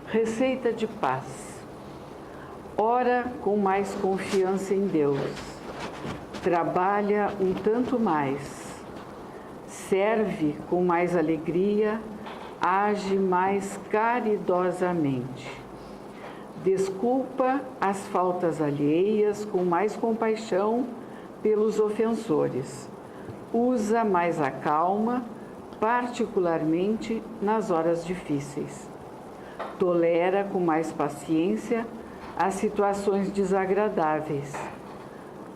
Receita de paz. Ora com mais confiança em Deus. Trabalha um tanto mais. Serve com mais alegria. Age mais caridosamente. Desculpa as faltas alheias com mais compaixão pelos ofensores. Usa mais a calma, particularmente nas horas difíceis. Tolera com mais paciência as situações desagradáveis.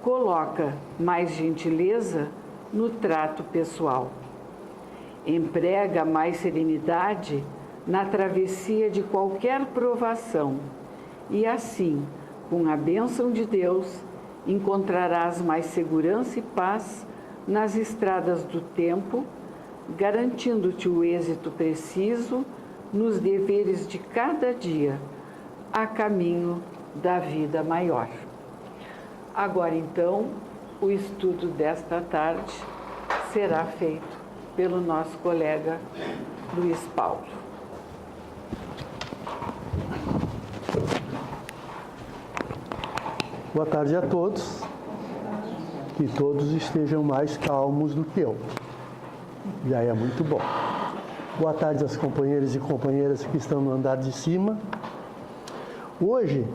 Coloca mais gentileza no trato pessoal. Emprega mais serenidade na travessia de qualquer provação e assim, com a bênção de Deus, encontrarás mais segurança e paz nas estradas do tempo, garantindo-te o êxito preciso nos deveres de cada dia, a caminho da vida maior. Agora, então, o estudo desta tarde será feito pelo nosso colega Luiz Paulo. Boa tarde a todos. Que todos estejam mais calmos do que eu. Já é muito bom. Boa tarde às companheiras e companheiras que estão no andar de cima. Hoje,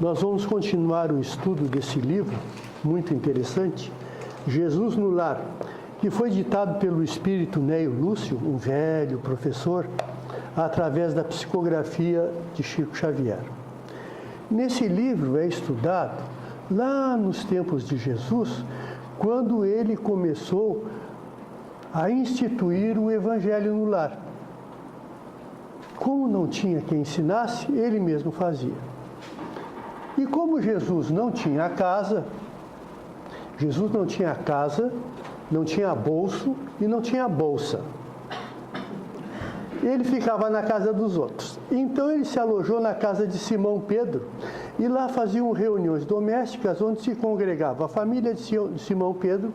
nós vamos continuar o estudo desse livro, muito interessante, Jesus no Lar, que foi ditado pelo espírito Neio Lúcio, um velho professor, através da psicografia de Chico Xavier. Nesse livro é estudado, lá nos tempos de Jesus, quando ele começou a instituir o Evangelho no lar. Como não tinha quem ensinasse, ele mesmo fazia. E como Jesus não tinha casa, não tinha bolso e não tinha bolsa. Ele ficava na casa dos outros. Então ele se alojou na casa de Simão Pedro e lá faziam reuniões domésticas onde se congregava a família de Simão Pedro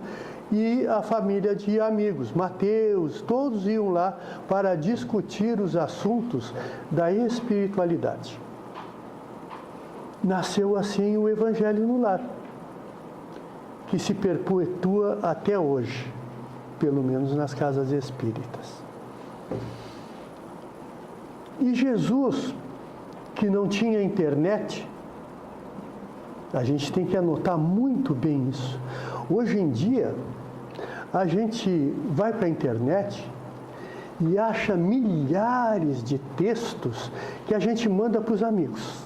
e a família de amigos, Mateus, todos iam lá para discutir os assuntos da espiritualidade. Nasceu assim o Evangelho no Lar, que se perpetua até hoje, pelo menos nas casas espíritas. E Jesus, que não tinha internet, a gente tem que anotar muito bem isso. Hoje em dia, a gente vai para a internet e acha milhares de textos que a gente manda para os amigos.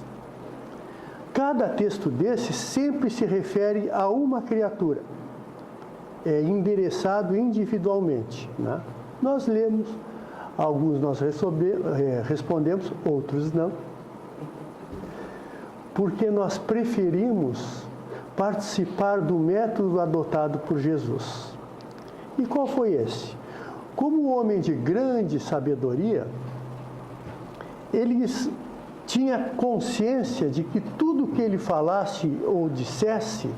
Cada texto desse sempre se refere a uma criatura. É endereçado individualmente, né? Nós lemos, alguns nós respondemos, outros não. Porque nós preferimos participar do método adotado por Jesus. E qual foi esse? Como homem de grande sabedoria, ele tinha consciência de que tudo que ele falasse ou dissesse,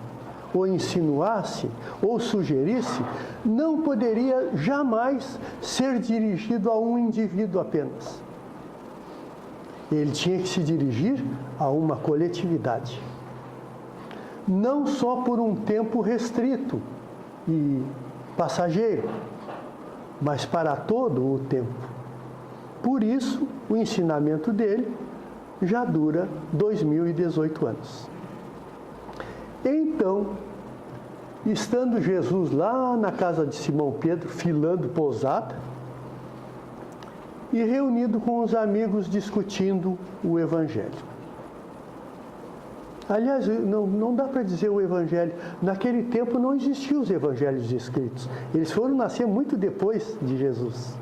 ou insinuasse, ou sugerisse, não poderia jamais ser dirigido a um indivíduo apenas. Ele tinha que se dirigir a uma coletividade. Não só por um tempo restrito e passageiro, mas para todo o tempo. Por isso, o ensinamento dele já dura 2018 anos. Então, estando Jesus lá na casa de Simão Pedro, filando pousada, e reunido com os amigos discutindo o Evangelho. Aliás, não dá para dizer o Evangelho. Naquele tempo não existiam os Evangelhos escritos. Eles foram nascer muito depois de Jesus,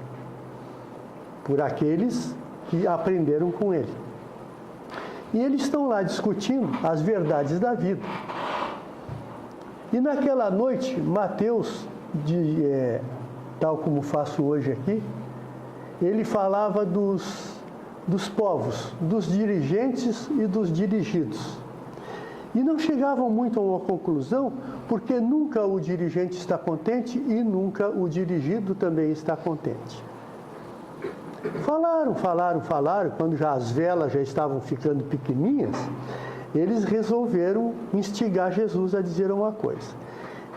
por aqueles que aprenderam com ele. E eles estão lá discutindo as verdades da vida. E naquela noite, Mateus, tal como faço hoje aqui, ele falava dos povos, dos dirigentes e dos dirigidos. E não chegavam muito a uma conclusão, porque nunca o dirigente está contente e nunca o dirigido também está contente. Falaram, quando já as velas já estavam ficando pequeninhas, eles resolveram instigar Jesus a dizer uma coisa.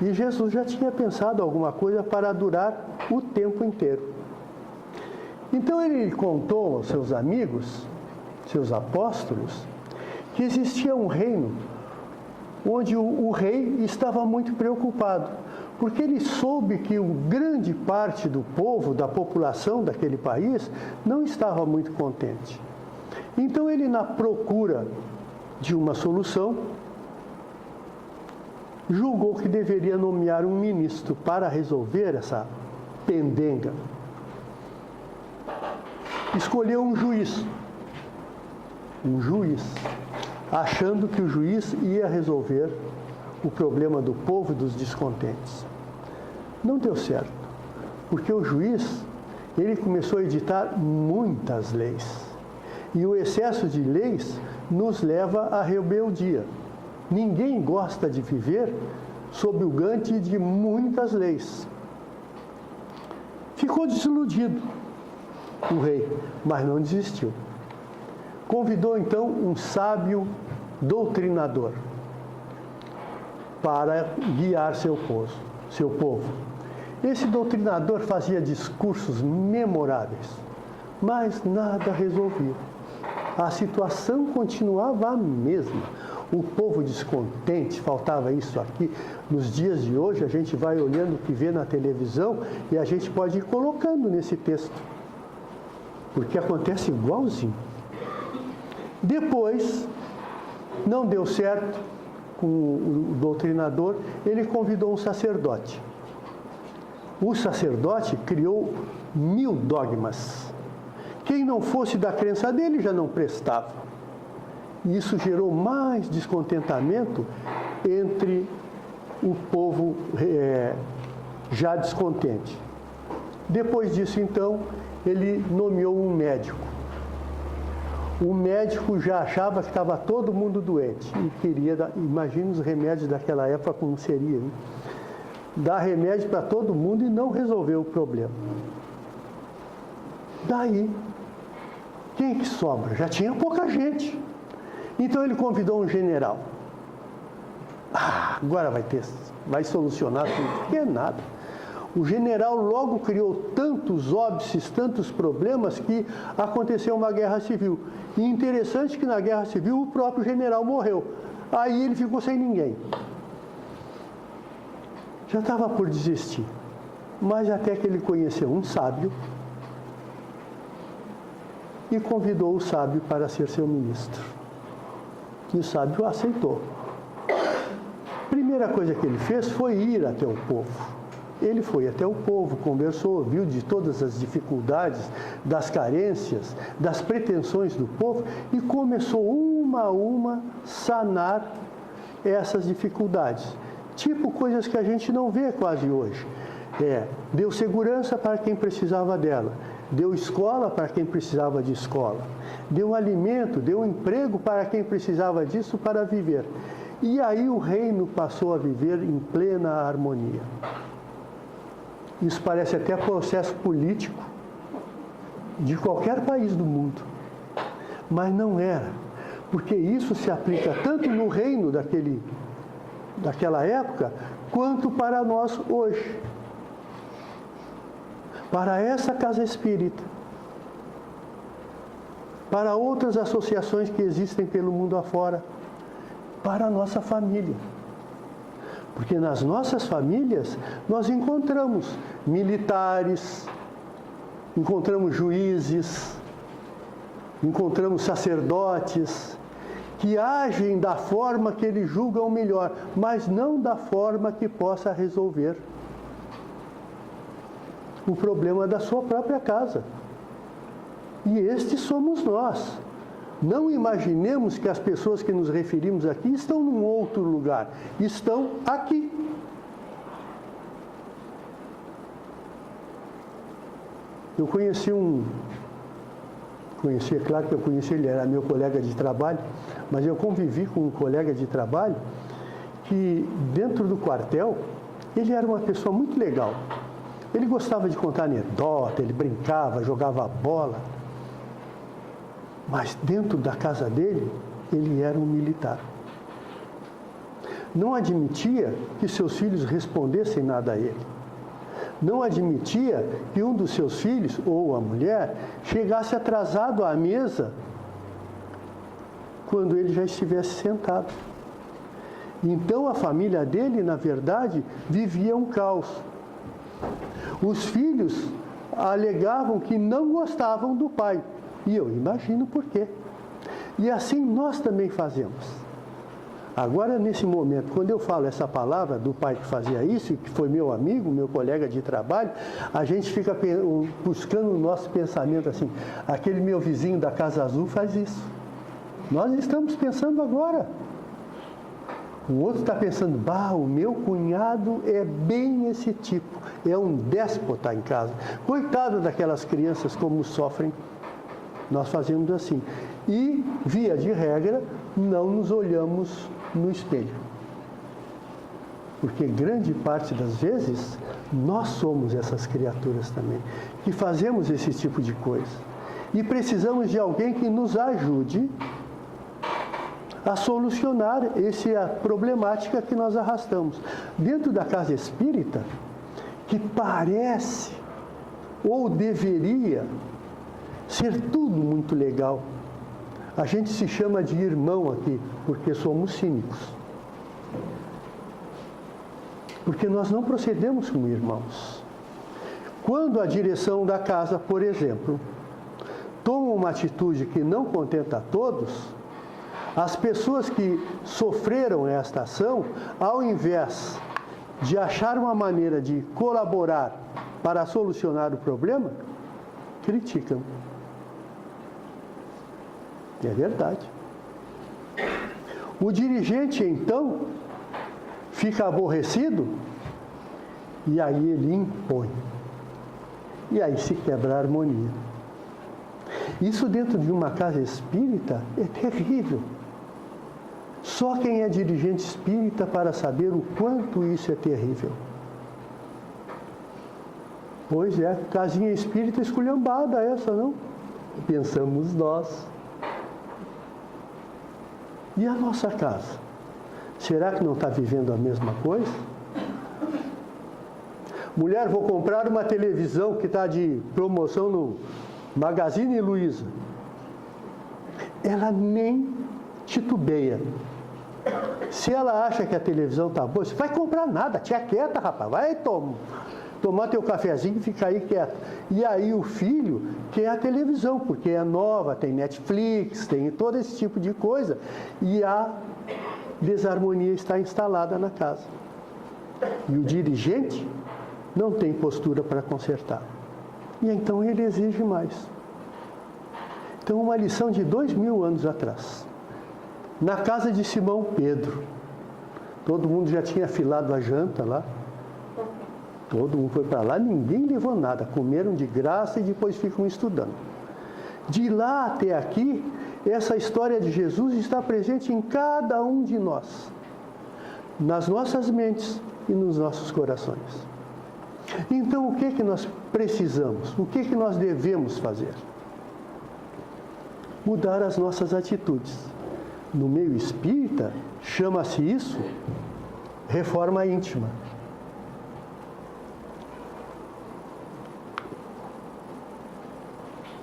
E Jesus já tinha pensado alguma coisa para durar o tempo inteiro. Então ele contou aos seus amigos, seus apóstolos, que existia um reino onde o rei estava muito preocupado, porque ele soube que grande parte do povo, da população daquele país, não estava muito contente. Então ele, na procura de uma solução, julgou que deveria nomear um ministro para resolver essa pendenga. Escolheu um juiz, achando que o juiz ia resolver o problema do povo e dos descontentes. Não deu certo, porque o juiz, ele começou a editar muitas leis. E o excesso de leis nos leva à rebeldia. Ninguém gosta de viver sob o gante de muitas leis. Ficou desiludido o rei, mas não desistiu. Convidou então um sábio doutrinador para guiar seu povo. Esse doutrinador fazia discursos memoráveis, mas nada resolvia. A situação continuava a mesma. O povo descontente, faltava isso aqui. Nos dias de hoje, a gente vai olhando o que vê na televisão e a gente pode ir colocando nesse texto, porque acontece igualzinho. Depois, não deu certo com o doutrinador, ele convidou um sacerdote. O sacerdote criou 1000 dogmas. Quem não fosse da crença dele já não prestava. E isso gerou mais descontentamento entre o povo já descontente. Depois disso, então, ele nomeou um médico. O médico já achava que estava todo mundo doente e queria, imagina os remédios daquela época como seria, hein? Dar remédio para todo mundo e não resolver o problema. Daí, quem que sobra? Já tinha pouca gente. Então ele convidou um general. Agora vai solucionar tudo. Que é nada. O general logo criou tantos óbices, tantos problemas, que aconteceu uma guerra civil. E interessante que na guerra civil o próprio general morreu. Aí ele ficou sem ninguém. Já estava por desistir. Mas até que ele conheceu um sábio e convidou o sábio para ser seu ministro. E o sábio aceitou. Primeira coisa que ele fez foi ir até o povo. Ele foi até o povo, conversou, viu de todas as dificuldades, das carências, das pretensões do povo e começou uma a uma sanar essas dificuldades. Tipo coisas que a gente não vê quase hoje. Deu segurança para quem precisava dela, deu escola para quem precisava de escola, deu alimento, deu emprego para quem precisava disso para viver. E aí o reino passou a viver em plena harmonia. Isso parece até processo político de qualquer país do mundo. Mas não era, porque isso se aplica tanto no reino daquela época, quanto para nós hoje. Para essa casa espírita, para outras associações que existem pelo mundo afora, para a nossa família. Porque nas nossas famílias nós encontramos militares, encontramos juízes, encontramos sacerdotes que agem da forma que eles julgam melhor, mas não da forma que possa resolver o problema da sua própria casa. E estes somos nós. Não imaginemos que as pessoas que nos referimos aqui estão num outro lugar. Estão aqui. Eu é claro que eu conheci, ele era meu colega de trabalho, mas eu convivi com um colega de trabalho que, dentro do quartel, ele era uma pessoa muito legal. Ele gostava de contar anedota, ele brincava, jogava bola. Mas dentro da casa dele, ele era um militar. Não admitia que seus filhos respondessem nada a ele. Não admitia que um dos seus filhos, ou a mulher, chegasse atrasado à mesa quando ele já estivesse sentado. Então a família dele, na verdade, vivia um caos. Os filhos alegavam que não gostavam do pai. E eu imagino por quê. E assim nós também fazemos. Agora, nesse momento, quando eu falo essa palavra do pai que fazia isso, que foi meu amigo, meu colega de trabalho, a gente fica buscando o nosso pensamento assim, aquele meu vizinho da Casa Azul faz isso. Nós estamos pensando agora. O outro está pensando, o meu cunhado é bem esse tipo, é um déspota em casa. Coitado daquelas crianças como sofrem. Nós fazemos assim. E, via de regra, não nos olhamos no espelho. Porque grande parte das vezes, nós somos essas criaturas também, que fazemos esse tipo de coisa. E precisamos de alguém que nos ajude a solucionar essa problemática que nós arrastamos. Dentro da casa espírita, que parece, ou deveria, ser tudo muito legal. A gente se chama de irmão aqui, porque somos cínicos. Porque nós não procedemos como irmãos. Quando a direção da casa, por exemplo, toma uma atitude que não contenta a todos, as pessoas que sofreram esta ação, ao invés de achar uma maneira de colaborar para solucionar o problema, criticam. É verdade. O dirigente, então, fica aborrecido e aí ele impõe. E aí se quebra a harmonia. Isso dentro de uma casa espírita é terrível. Só quem é dirigente espírita para saber o quanto isso é terrível. Pois é, casinha espírita esculhambada essa, não? Pensamos nós. E a nossa casa? Será que não está vivendo a mesma coisa? Mulher, vou comprar uma televisão que está de promoção no Magazine Luiza. Ela nem titubeia. Se ela acha que a televisão está boa, você vai comprar nada, tia quieta, rapaz, vai tomar teu cafezinho e ficar aí quieto. E aí o filho quer a televisão, porque é nova, tem Netflix, tem todo esse tipo de coisa. E a desarmonia está instalada na casa. E o dirigente não tem postura para consertar. E então ele exige mais. Então, uma lição de 2000 anos atrás. Na casa de Simão Pedro. Todo mundo já tinha afilado a janta lá. Todo mundo foi para lá, ninguém levou nada. Comeram de graça e depois ficam estudando. De lá até aqui, essa história de Jesus está presente em cada um de nós. Nas nossas mentes e nos nossos corações. Então, o que nós precisamos? O que nós devemos fazer? Mudar as nossas atitudes. No meio espírita, chama-se isso reforma íntima.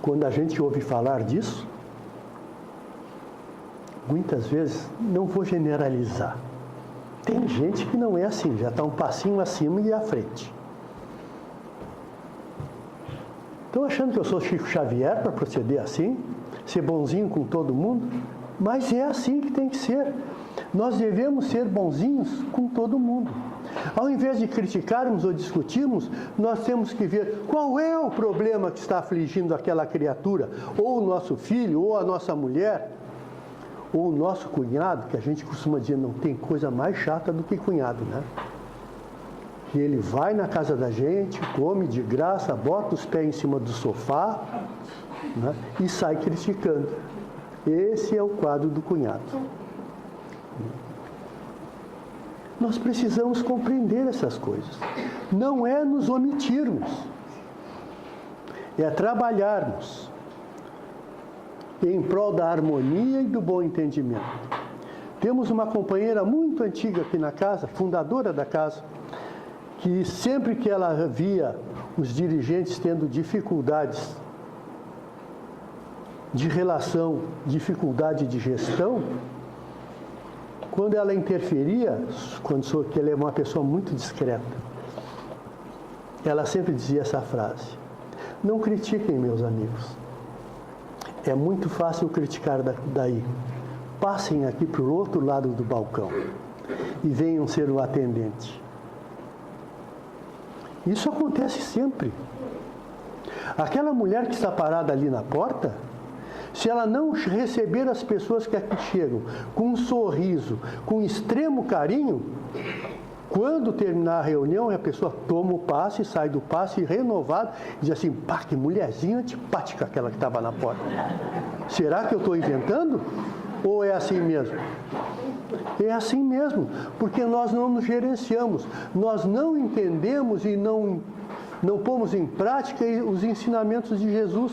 Quando a gente ouve falar disso, muitas vezes, não vou generalizar, tem gente que não é assim, já está um passinho acima e à frente. Estão achando que eu sou Chico Xavier para proceder assim? Ser bonzinho com todo mundo? Mas é assim que tem que ser. Nós devemos ser bonzinhos com todo mundo. Ao invés de criticarmos ou discutirmos, nós temos que ver qual é o problema que está afligindo aquela criatura, ou o nosso filho, ou a nossa mulher, ou o nosso cunhado, que a gente costuma dizer, não tem coisa mais chata do que cunhado, né? Que ele vai na casa da gente, come de graça, bota os pés em cima do sofá, né, e sai criticando. Esse é o quadro do cunhado. Nós precisamos compreender essas coisas. Não é nos omitirmos, é trabalharmos em prol da harmonia e do bom entendimento. Temos uma companheira muito antiga aqui na casa, fundadora da casa, que sempre que ela via os dirigentes tendo dificuldades de relação, dificuldade de gestão, quando ela interferia, que ela é uma pessoa muito discreta, ela sempre dizia essa frase: não critiquem, meus amigos. É muito fácil criticar daí. Passem aqui para o outro lado do balcão e venham ser o atendente. Isso acontece sempre. Aquela mulher que está parada ali na porta, se ela não receber as pessoas que aqui chegam com um sorriso, com extremo carinho, quando terminar a reunião, a pessoa toma o passe, sai do passe renovado e diz assim: pá, que mulherzinha antipática aquela que estava na porta. Será que eu estou inventando? Ou é assim mesmo? É assim mesmo, porque nós não nos gerenciamos, nós não entendemos e não pomos em prática os ensinamentos de Jesus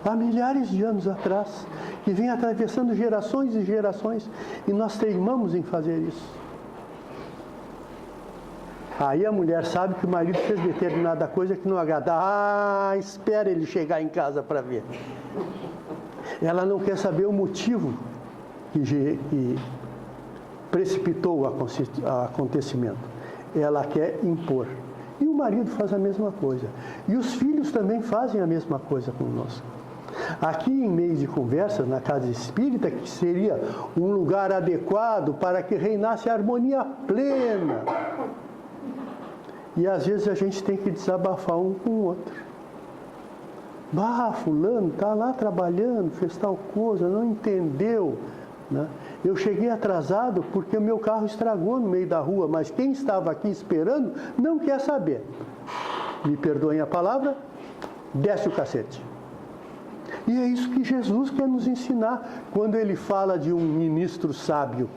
há milhares de anos atrás, que vem atravessando gerações e gerações, e nós teimamos em fazer isso. Aí a mulher sabe que o marido fez determinada coisa que não agrada. Ah, espera ele chegar em casa para ver. Ela não quer saber o motivo que precipitou o acontecimento. Ela quer impor. E o marido faz a mesma coisa. E os filhos também fazem a mesma coisa conosco. Aqui em meio de conversa, na casa espírita, que seria um lugar adequado para que reinasse a harmonia plena. E às vezes a gente tem que desabafar um com o outro. Bah, fulano está lá trabalhando, fez tal coisa, não entendeu. Né? Eu cheguei atrasado porque o meu carro estragou no meio da rua, mas quem estava aqui esperando não quer saber. Me perdoem a palavra, desce o cacete. E é isso que Jesus quer nos ensinar quando ele fala de um ministro sábio.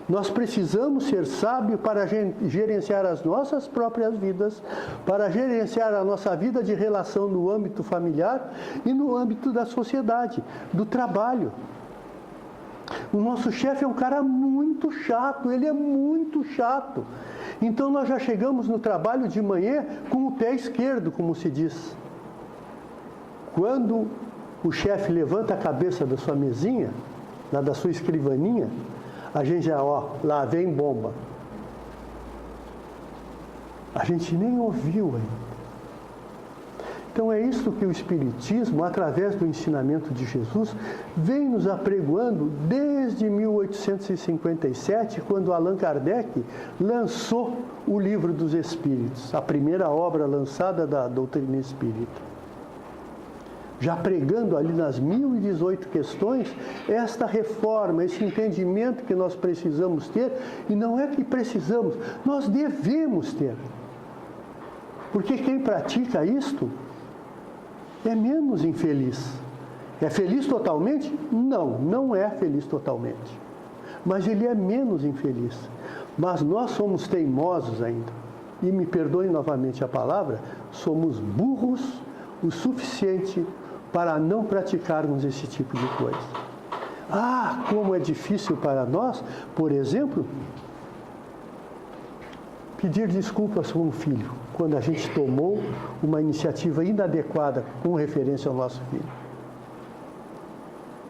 Nós precisamos ser sábios para gerenciar as nossas próprias vidas, para gerenciar a nossa vida de relação no âmbito familiar e no âmbito da sociedade, do trabalho. O nosso chefe é um cara muito chato, ele é muito chato. Então nós já chegamos no trabalho de manhã com o pé esquerdo, como se diz. Quando o chefe levanta a cabeça da sua mesinha, lá da sua escrivaninha, a gente já, lá vem bomba. A gente nem ouviu ainda. Então é isso que o Espiritismo, através do ensinamento de Jesus, vem nos apregoando desde 1857, quando Allan Kardec lançou o Livro dos Espíritos, a primeira obra lançada da doutrina espírita. Já pregando ali nas 1018 questões, esta reforma, esse entendimento que nós precisamos ter, e não é que precisamos, nós devemos ter. Porque quem pratica isto é menos infeliz. É feliz totalmente? Não, não é feliz totalmente. Mas ele é menos infeliz. Mas nós somos teimosos ainda. E me perdoem novamente a palavra, somos burros o suficiente para não praticarmos esse tipo de coisa. Ah, como é difícil para nós, por exemplo, pedir desculpas com um filho, quando a gente tomou uma iniciativa inadequada com referência ao nosso filho.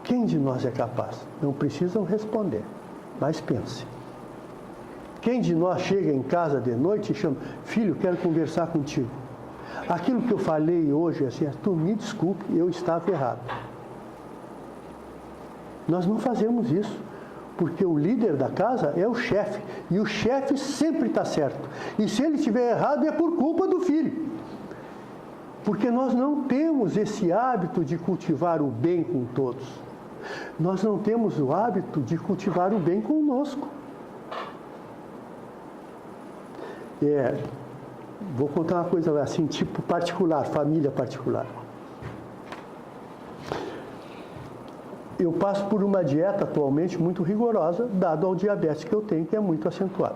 Quem de nós é capaz? Não precisam responder, mas pense. Quem de nós chega em casa de noite e chama: filho, quero conversar contigo. Aquilo que eu falei hoje, assim, tu me desculpe, eu estava errado. Nós não fazemos isso, porque o líder da casa é o chefe, e o chefe sempre está certo. E se ele estiver errado, é por culpa do filho. Porque nós não temos esse hábito de cultivar o bem com todos. Nós não temos o hábito de cultivar o bem conosco. Vou contar uma coisa assim, tipo particular, família particular. Eu passo por uma dieta atualmente muito rigorosa, dado ao diabetes que eu tenho, que é muito acentuado.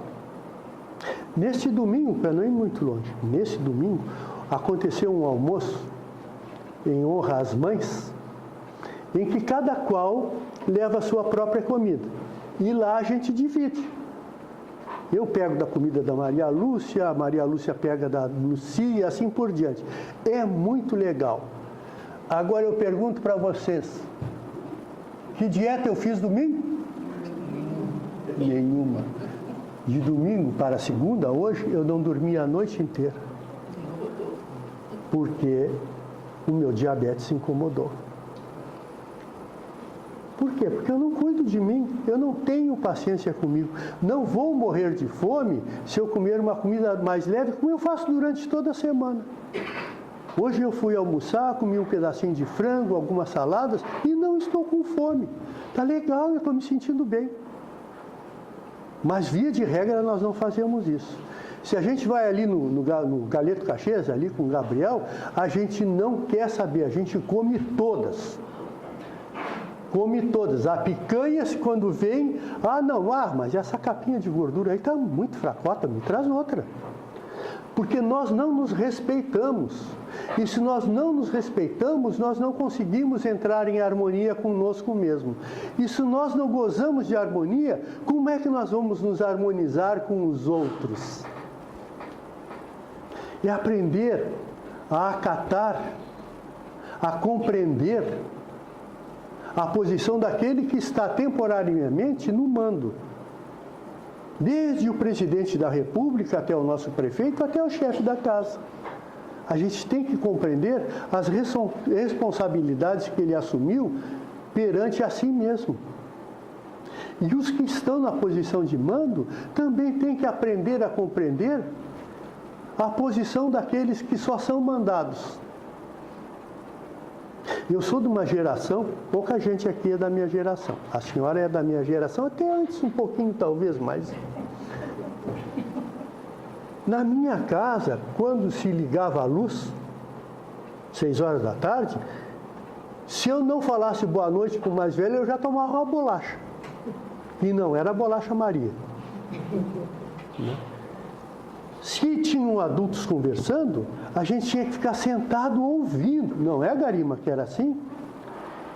Neste domingo, para não ir muito longe, nesse domingo, aconteceu um almoço em honra às mães, em que cada qual leva a sua própria comida. E lá a gente divide. Eu pego da comida da Maria Lúcia, a Maria Lúcia pega da Lucia e assim por diante. É muito legal. Agora eu pergunto para vocês, que dieta eu fiz domingo? Nenhuma. De domingo para segunda, hoje, eu não dormi a noite inteira. Porque o meu diabetes se incomodou. Por quê? Porque eu não cuido de mim, eu não tenho paciência comigo. Não vou morrer de fome se eu comer uma comida mais leve, como eu faço durante toda a semana. Hoje eu fui almoçar, comi um pedacinho de frango, algumas saladas e não estou com fome. Está legal, eu estou me sentindo bem. Mas, via de regra, nós não fazemos isso. Se a gente vai ali no Galeto Caxias, ali com o Gabriel, a gente não quer saber, a gente come todas. Come todas. A picanha, quando vem, mas essa capinha de gordura aí está muito fracota, me traz outra. Porque nós não nos respeitamos. E se nós não nos respeitamos, nós não conseguimos entrar em harmonia conosco mesmo. E se nós não gozamos de harmonia, como é que nós vamos nos harmonizar com os outros? É aprender a acatar, a compreender a posição daquele que está temporariamente no mando. Desde o presidente da República até o nosso prefeito, até o chefe da casa. A gente tem que compreender as responsabilidades que ele assumiu perante a si mesmo. E os que estão na posição de mando também têm que aprender a compreender a posição daqueles que só são mandados. Eu sou de uma geração, pouca gente aqui é da minha geração. A senhora é da minha geração, até antes um pouquinho talvez, mas... Na minha casa, quando se ligava a luz, 6 horas da tarde, se eu não falasse boa noite para o mais velho, eu já tomava uma bolacha. E não era bolacha Maria. Se tinham adultos conversando, a gente tinha que ficar sentado ouvindo. Não é, Garima, que era assim?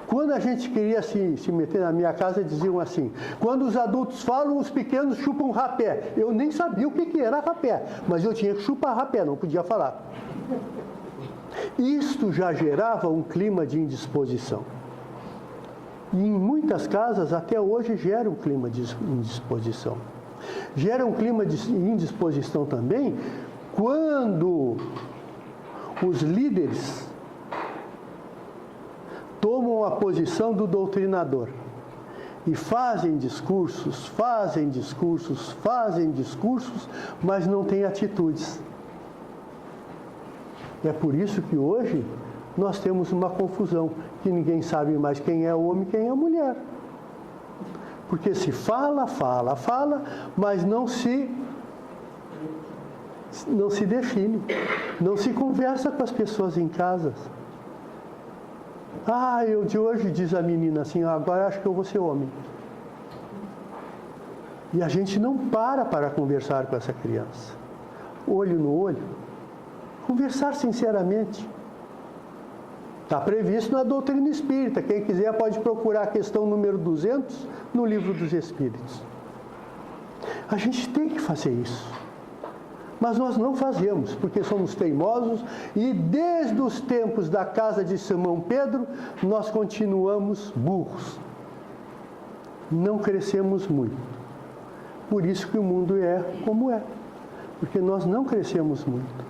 Quando a gente queria se meter na minha casa, diziam assim, quando os adultos falam, os pequenos chupam rapé. Eu nem sabia o que era rapé, mas eu tinha que chupar rapé, não podia falar. Isto já gerava um clima de indisposição. E em muitas casas, até hoje, gera um clima de indisposição. Gera um clima de indisposição também quando os líderes tomam a posição do doutrinador e fazem discursos, mas não têm atitudes. É por isso que hoje nós temos uma confusão, que ninguém sabe mais quem é o homem e quem é a mulher. Porque se fala, mas não se define, não se conversa com as pessoas em casa. Eu de hoje, diz a menina assim, agora acho que eu vou ser homem. E a gente não para conversar com essa criança. Olho no olho. Conversar sinceramente. Está previsto na doutrina espírita. Quem quiser pode procurar a questão número 200 no Livro dos Espíritos. A gente tem que fazer isso. Mas nós não fazemos, porque somos teimosos e desde os tempos da casa de Simão Pedro, nós continuamos burros. Não crescemos muito. Por isso que o mundo é como é. Porque nós não crescemos muito.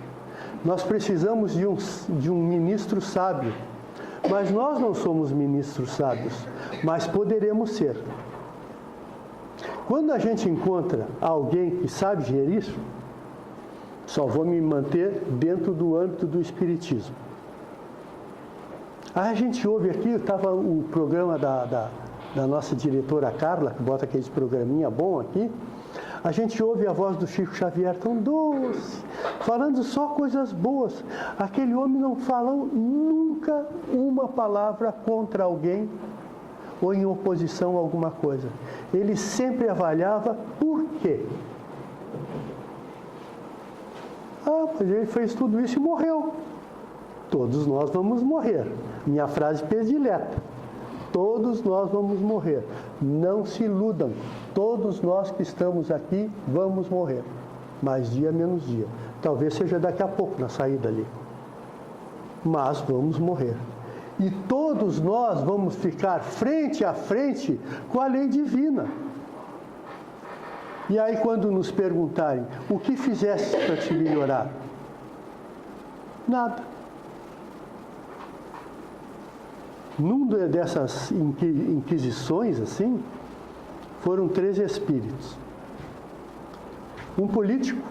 Nós precisamos de um ministro sábio. Mas nós não somos ministros sábios, mas poderemos ser. Quando a gente encontra alguém que sabe gerir isso, só vou me manter dentro do âmbito do espiritismo. Aí a gente ouve aqui, estava o programa da nossa diretora Carla, que bota aqueles programinha bom aqui, a gente ouve a voz do Chico Xavier tão doce, falando só coisas boas. Aquele homem não falou nunca uma palavra contra alguém ou em oposição a alguma coisa. Ele sempre avaliava por quê. Mas ele fez tudo isso e morreu. Todos nós vamos morrer. Minha frase predileta. Todos nós vamos morrer. Não se iludam. Todos nós que estamos aqui vamos morrer. Mais dia, menos dia. Talvez seja daqui a pouco, na saída ali. Mas vamos morrer. E todos nós vamos ficar frente a frente com a lei divina. E aí, quando nos perguntarem, o que fizeste para te melhorar? Nada. Numa dessas inquisições, assim, foram 3 espíritos. Um político,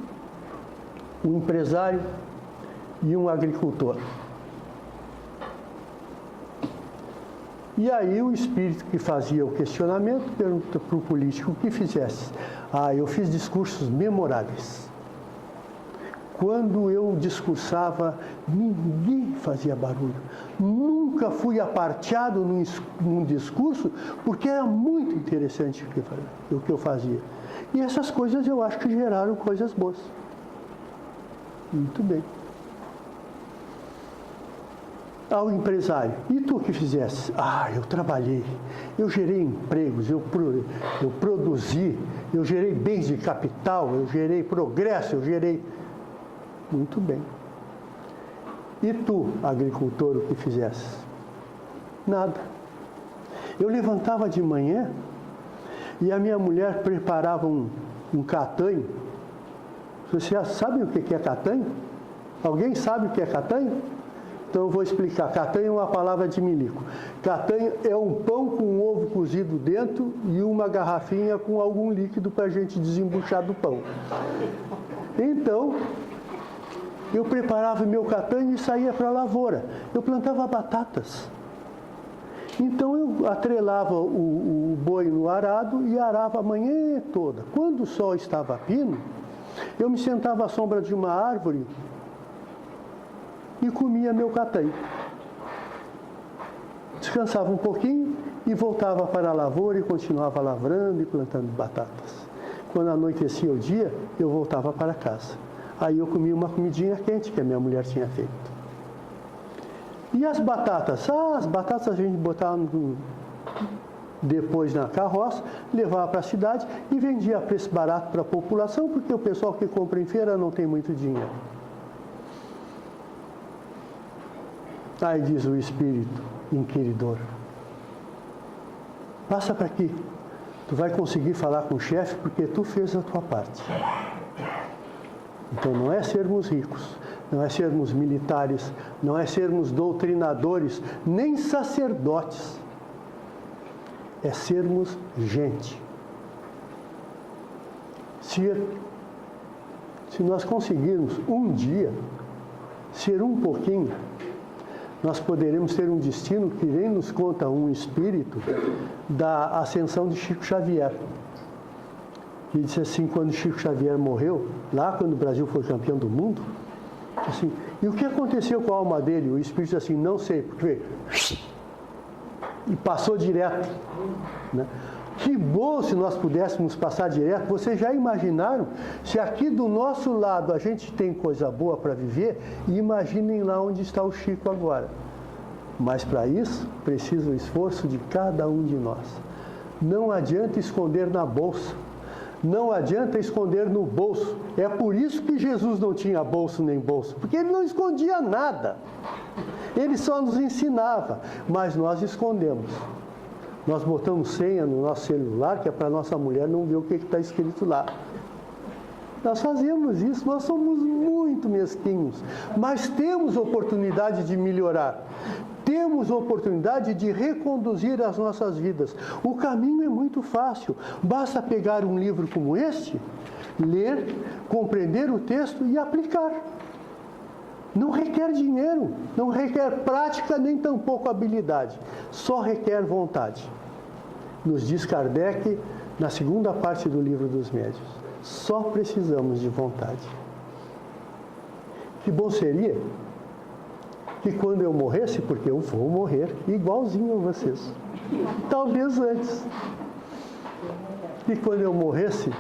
um empresário e um agricultor. E aí o espírito que fazia o questionamento pergunta para o político: o que fizesse? Eu fiz discursos memoráveis. Quando eu discursava, ninguém fazia barulho. Nunca fui aparteado num discurso, porque era muito interessante o que eu fazia. E essas coisas eu acho que geraram coisas boas. Muito bem. Ao empresário: e tu que fizesse? Eu trabalhei, eu gerei empregos, eu produzi, eu gerei bens de capital, eu gerei progresso, eu gerei... Muito bem. E tu, agricultor, o que fizesse? Nada. Eu levantava de manhã e a minha mulher preparava um catanho. Vocês sabem o que é catanho? Alguém sabe o que é catanho? Então eu vou explicar. Catanho é uma palavra de milico. Catanho é um pão com um ovo cozido dentro e uma garrafinha com algum líquido para a gente desembuchar do pão. Então, eu preparava meu catanho e saía para a lavoura. Eu plantava batatas. Então eu atrelava o boi no arado e arava a manhã toda. Quando o sol estava a pino, eu me sentava à sombra de uma árvore e comia meu catanho. Descansava um pouquinho e voltava para a lavoura e continuava lavrando e plantando batatas. Quando anoitecia o dia, eu voltava para casa. Aí eu comia uma comidinha quente que a minha mulher tinha feito. E as batatas? As batatas a gente botava depois na carroça, levava para a cidade e vendia a preço barato para a população, porque o pessoal que compra em feira não tem muito dinheiro. Aí diz o espírito inquiridor: passa para aqui, tu vai conseguir falar com o chefe porque tu fez a tua parte. Então não é sermos ricos, não é sermos militares, não é sermos doutrinadores, nem sacerdotes. É sermos gente. Se nós conseguirmos um dia ser um pouquinho, nós poderemos ter um destino que nem nos conta um espírito da ascensão de Chico Xavier. Ele disse assim, quando Chico Xavier morreu, lá quando o Brasil foi campeão do mundo, assim, e o que aconteceu com a alma dele? O espírito disse assim, não sei, porque... E passou direto. Né? Que bom se nós pudéssemos passar direto. Vocês já imaginaram? Se aqui do nosso lado a gente tem coisa boa para viver, imaginem lá onde está o Chico agora. Mas para isso, precisa o esforço de cada um de nós. Não adianta esconder na bolsa. Não adianta esconder no bolso. É por isso que Jesus não tinha bolso nem bolso, porque ele não escondia nada. Ele só nos ensinava, mas nós escondemos. Nós botamos senha no nosso celular, que é para nossa mulher não ver o que está escrito lá. Nós fazemos isso, nós somos muito mesquinhos, mas temos oportunidade de melhorar. Temos oportunidade de reconduzir as nossas vidas. O caminho é muito fácil. Basta pegar um livro como este, ler, compreender o texto e aplicar. Não requer dinheiro, não requer prática, nem tampouco habilidade. Só requer vontade. Nos diz Kardec, na segunda parte do Livro dos Médiuns. Só precisamos de vontade. Que bom seria que quando eu morresse, porque eu vou morrer igualzinho a vocês, Talvez antes. E quando eu morresse,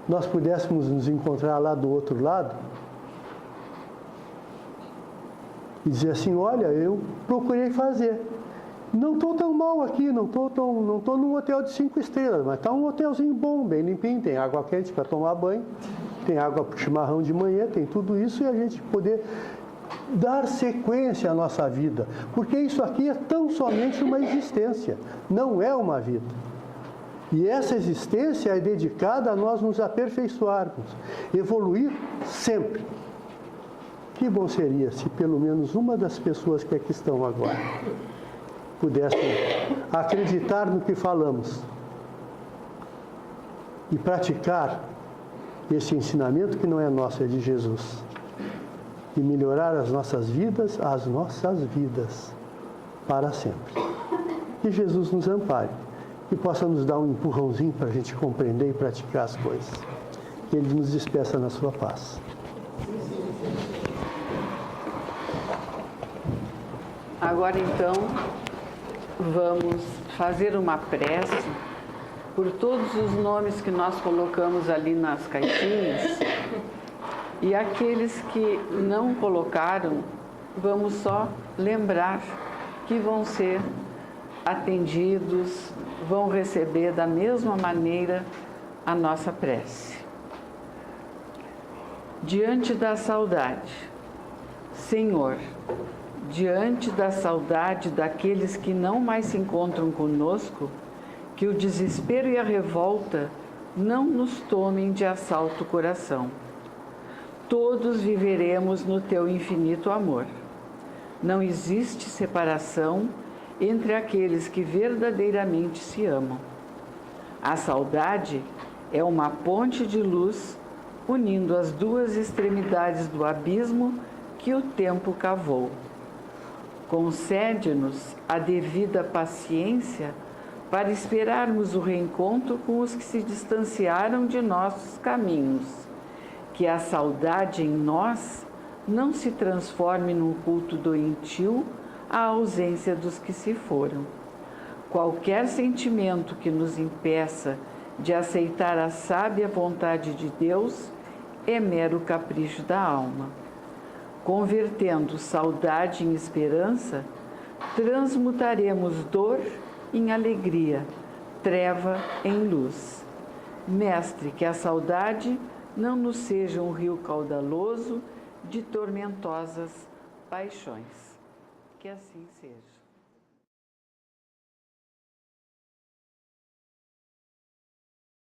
nós pudéssemos nos encontrar lá do outro lado e dizer assim, olha, eu procurei fazer. Não estou tão mal aqui, não estou num hotel de 5 estrelas, mas está um hotelzinho bom, bem limpinho, tem água quente para tomar banho, tem água para chimarrão de manhã, tem tudo isso, e a gente poder dar sequência à nossa vida, porque isso aqui é tão somente uma existência, não é uma vida. E essa existência é dedicada a nós nos aperfeiçoarmos, evoluir sempre. Que bom seria se pelo menos uma das pessoas que aqui estão agora pudessem acreditar no que falamos e praticar esse ensinamento que não é nosso, é de Jesus. E melhorar as nossas vidas para sempre. Que Jesus nos ampare e possa nos dar um empurrãozinho para a gente compreender e praticar as coisas. Que Ele nos despeça na sua paz. Agora então, vamos fazer uma prece por todos os nomes que nós colocamos ali nas caixinhas. E aqueles que não colocaram, vamos só lembrar que vão ser atendidos, vão receber da mesma maneira a nossa prece. Diante da saudade, Senhor, diante da saudade daqueles que não mais se encontram conosco, que o desespero e a revolta não nos tomem de assalto o coração. Todos viveremos no Teu infinito amor. Não existe separação entre aqueles que verdadeiramente se amam. A saudade é uma ponte de luz unindo as duas extremidades do abismo que o tempo cavou. Concede-nos a devida paciência para esperarmos o reencontro com os que se distanciaram de nossos caminhos. Que a saudade em nós não se transforme num culto doentio à ausência dos que se foram. Qualquer sentimento que nos impeça de aceitar a sábia vontade de Deus é mero capricho da alma. Convertendo saudade em esperança, transmutaremos dor em alegria, treva em luz. Mestre, que a saudade não nos seja um rio caudaloso de tormentosas paixões. Que assim seja.